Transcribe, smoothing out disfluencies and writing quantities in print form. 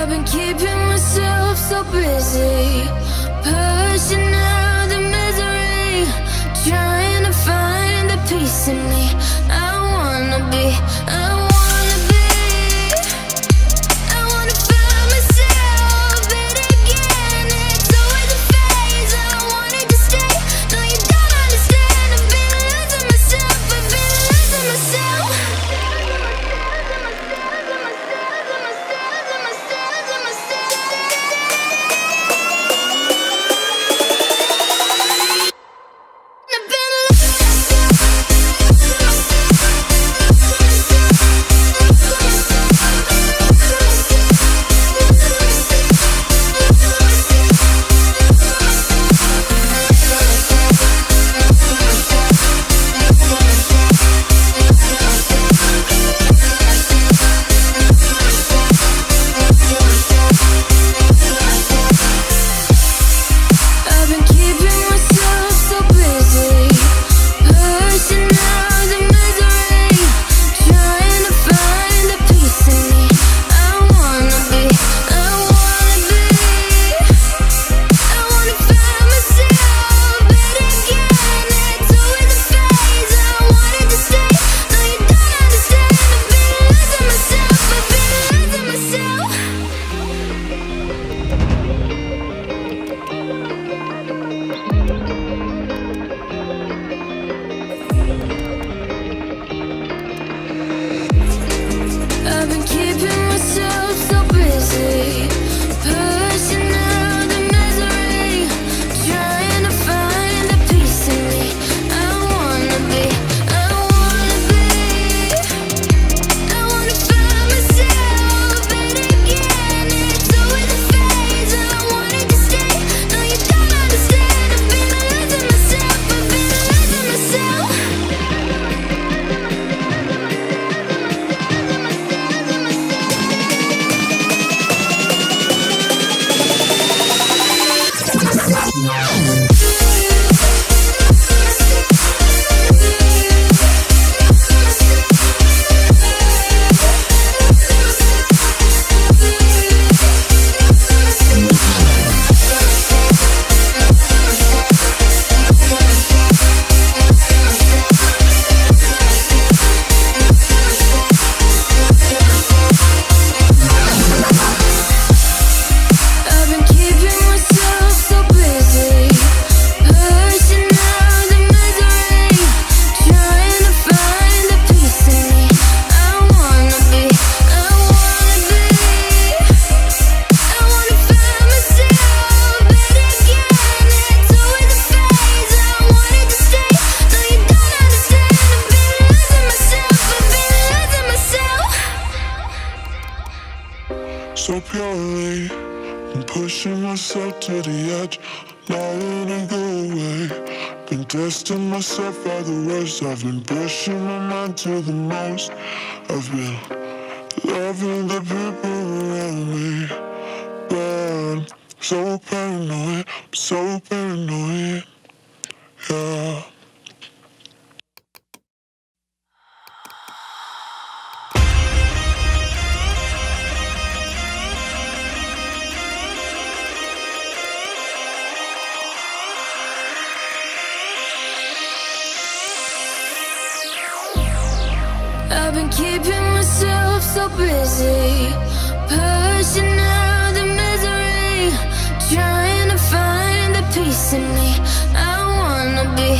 I've been keeping myself so busy, pushing out the misery, trying to find the peace in me. I wanna be, I wanna find myself, but again, it's always a phase. I wanted to stay, no you don't understand. I've been losing myself, I've been losing myself. I've been keeping myself so busy, pushing out the misery, trying to find the peace in me. I wanna be, I wanna find myself, but again, it's always a phase. I wanted to stay, no you don't understand. I've been losing myself, I've been losing myself. I've been keeping myself so busy, pushing out the misery, trying to find the peace in me. I wanna be, I wanna find myself, but again, it's always a phase. I wanted to stay, no you don't understand. I've been losing myself, I've been losing myself. So purely, I'm pushing myself to the edge, not letting go away. Been testing myself by the worst. I've been pushing my mind to the most. I've been loving the people around me, but I'm so paranoid, I'm so paranoid, yeah. I've been keeping myself so busy, pushing out the misery, trying to find the peace in me. I wanna be,